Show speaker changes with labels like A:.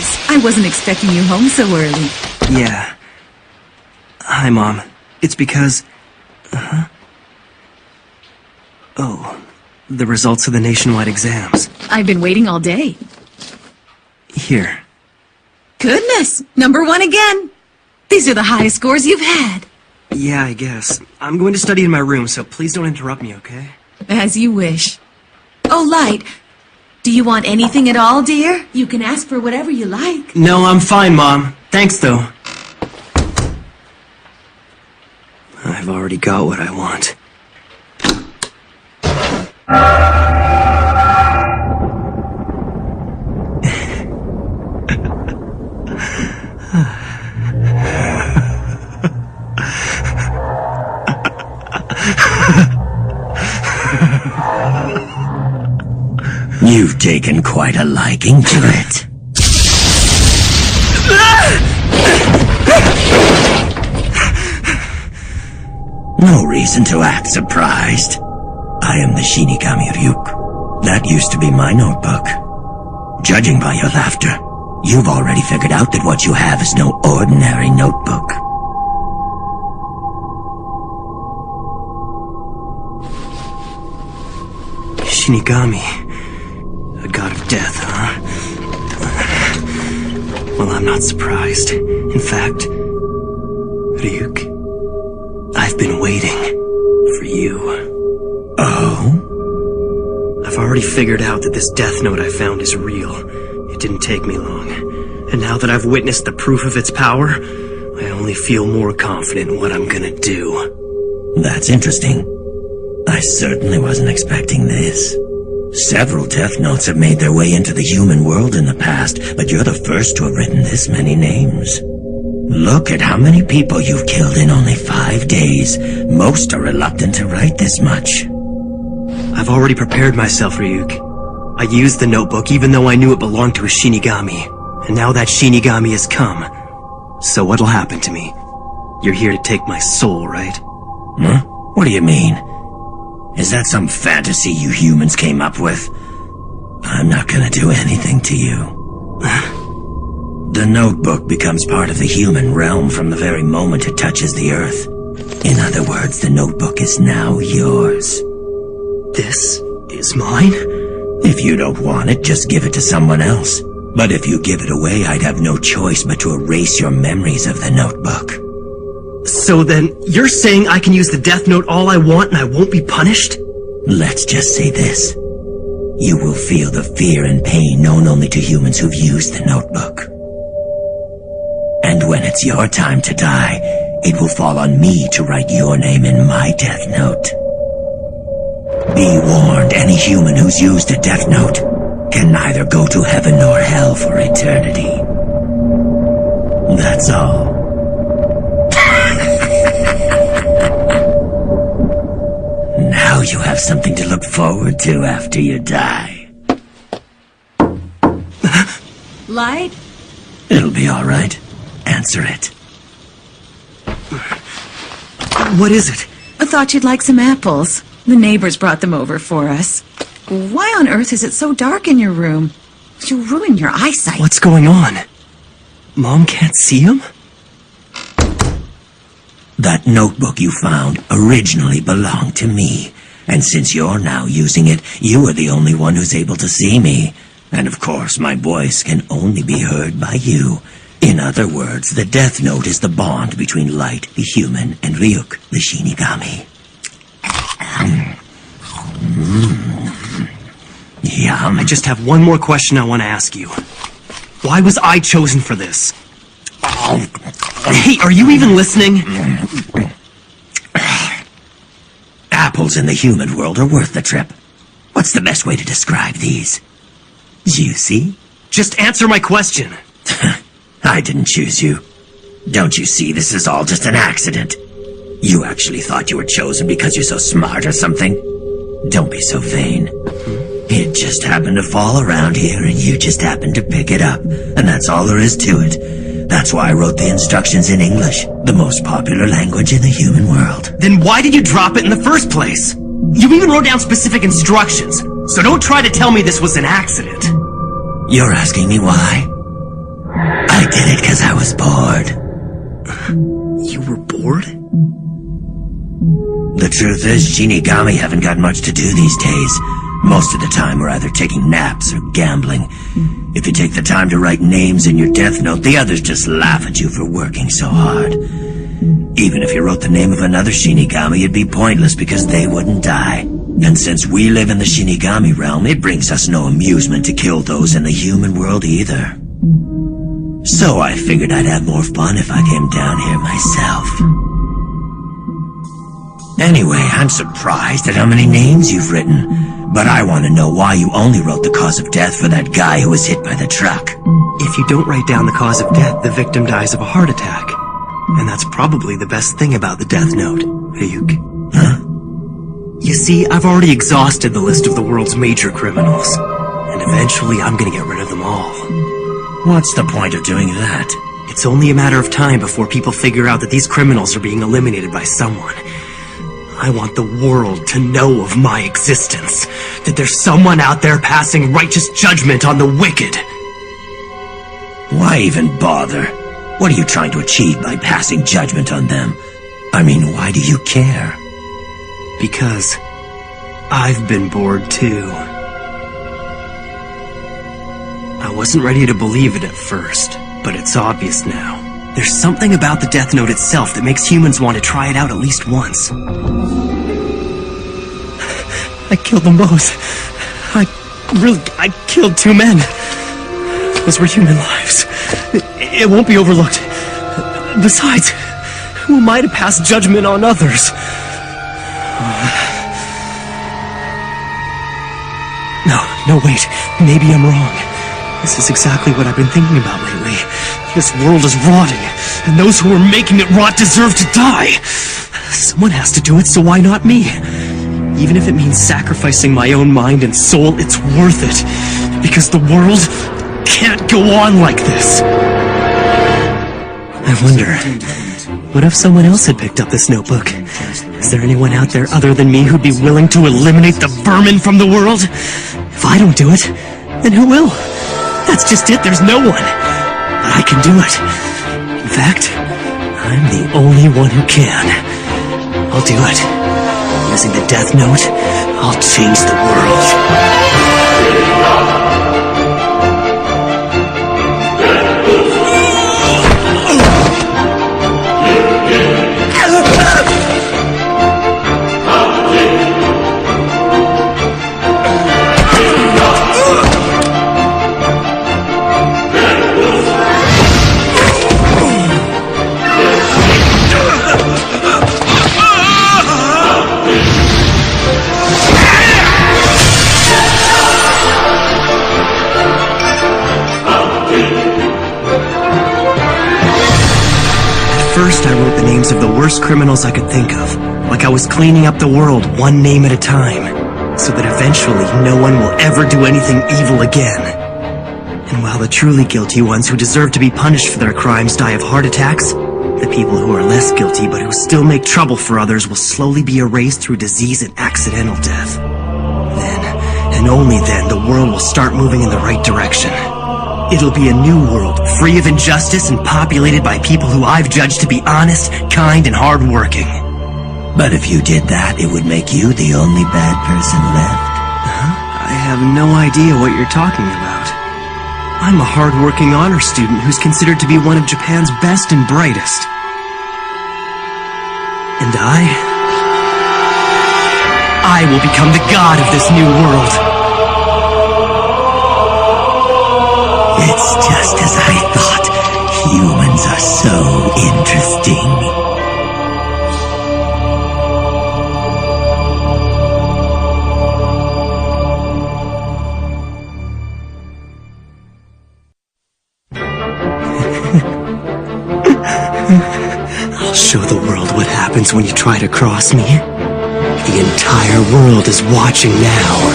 A: Thanks. I wasn't expecting you home so early.
B: Yeah. Hi, Mom. It's because... Oh, the results of the nationwide exams.
A: I've been waiting all day.
B: Here.
A: Goodness! #1 again! These are the highest scores you've had.
B: Yeah, I guess. I'm going to study in my room, so please don't interrupt me, okay?
A: As you wish. Oh, Light. Do you want anything at all, dear? You can ask for whatever you like.
B: No, I'm fine, Mom. Thanks, though. I've already got what I want.
C: You've taken quite a liking to it. No reason to act surprised. I am the Shinigami Ryuk. That used to be my notebook. Judging by your laughter, you've already figured out that what you have is no ordinary notebook.
B: Shinigami. A god of death, huh? Well, I'm not surprised. In fact, Ryuk, I've been waiting for you.
C: Oh?
B: I've already figured out that this death note I found is real. It didn't take me long. And now that I've witnessed the proof of its power, I only feel more confident in what I'm gonna do.
C: That's interesting. I certainly wasn't expecting this. Several death notes have made their way into the human world in the past, but you're the first to have written this many names. Look at how many people you've killed in only 5 days. Most are reluctant to write this much.
B: I've already prepared myself, Ryuk. I used the notebook even though I knew it belonged to a Shinigami. And now that Shinigami has come. So what'll happen to me? You're here to take my soul, right?
C: Huh? What do you mean? Is that some fantasy you humans came up with? I'm not gonna do anything to you. The notebook becomes part of the human realm from the very moment it touches the earth. In other words, the notebook is now yours.
B: This is mine?
C: If you don't want it, just give it to someone else. But if you give it away, I'd have no choice but to erase your memories of the notebook.
B: So then, you're saying I can use the death note all I want and I won't be punished?
C: Let's just say this. You will feel the fear and pain known only to humans who've used the notebook. And when it's your time to die, it will fall on me to write your name in my death note. Be warned, any human who's used a death note can neither go to heaven nor hell for eternity. That's all. Now you have something to look forward to after you die.
A: Light?
C: It'll be all right. Answer it.
B: What is it?
A: I thought you'd like some apples. The neighbors brought them over for us. Why on earth is it so dark in your room? You'll ruin your eyesight.
B: What's going on? Mom can't see him?
C: That notebook you found originally belonged to me. And since you're now using it, you are the only one who's able to see me. And of course, my voice can only be heard by you. In other words, the death note is the bond between Light, the human, and Ryuk, the Shinigami. Yum.
B: I just have one more question I want to ask you. Why was I chosen for this? Hey, are you even listening?
C: Apples in the human world are worth the trip. What's the best way to describe these? Juicy?
B: Just answer my question.
C: I didn't choose you. Don't you see, this is all just an accident. You actually thought you were chosen because you're so smart or something? Don't be so vain. It just happened to fall around here and you just happened to pick it up. And that's all there is to it. That's why I wrote the instructions in English, the most popular language in the human world.
B: Then why did you drop it in the first place? You even wrote down specific instructions, so don't try to tell me this was an accident.
C: You're asking me why? did it because I was bored.
B: You were bored?
C: The truth is, Shinigami haven't got much to do these days. Most of the time we're either taking naps or gambling. If you take the time to write names in your death note, the others just laugh at you for working so hard. Even if you wrote the name of another Shinigami, it'd be pointless because they wouldn't die. And since we live in the Shinigami realm, it brings us no amusement to kill those in the human world either. So I figured I'd have more fun if I came down here myself. Anyway, I'm surprised at how many names you've written. But I want to know why you only wrote the cause of death for that guy who was hit by the truck.
B: If you don't write down the cause of death, the victim dies of a heart attack. And that's probably the best thing about the death note, Ryuk.
C: Huh?
B: You see, I've already exhausted the list of the world's major criminals. And eventually I'm gonna get rid of them all.
C: What's the point of doing that?
B: It's only a matter of time before people figure out that these criminals are being eliminated by someone. I want the world to know of my existence. That there's someone out there passing righteous judgment on the wicked.
C: Why even bother? What are you trying to achieve by passing judgment on them? I mean, why do you care?
B: Because I've been bored too. I wasn't ready to believe it at first, but it's obvious now. There's something about the Death Note itself that makes humans want to try it out at least once. I killed them both. I killed 2 men. Those were human lives. It won't be overlooked. Besides, who am I to pass judgment on others? No, wait. Maybe I'm wrong. This is exactly what I've been thinking about lately. This world is rotting, and those who are making it rot deserve to die. Someone has to do it, so why not me? Even if it means sacrificing my own mind and soul, it's worth it. Because the world can't go on like this. I wonder, what if someone else had picked up this notebook? Is there anyone out there other than me who'd be willing to eliminate the vermin from the world? If I don't do it, then who will? That's just it, there's no one. But I can do it. In fact, I'm the only one who can. I'll do it. Using the Death Note, I'll change the world. First, I wrote the names of the worst criminals I could think of, like I was cleaning up the world one name at a time, so that eventually no one will ever do anything evil again. And while the truly guilty ones who deserve to be punished for their crimes die of heart attacks, the people who are less guilty but who still make trouble for others will slowly be erased through disease and accidental death. Then, and only then, the world will start moving in the right direction. It'll be a new world, free of injustice and populated by people who I've judged to be honest, kind, and hardworking.
C: But if you did that, it would make you the only bad person left.
B: Huh? I have no idea what you're talking about. I'm a hardworking honor student who's considered to be one of Japan's best and brightest. And I will become the god of this new world.
C: It's just as I thought. Humans are so interesting.
B: I'll show the world what happens when you try to cross me. The entire world is watching now.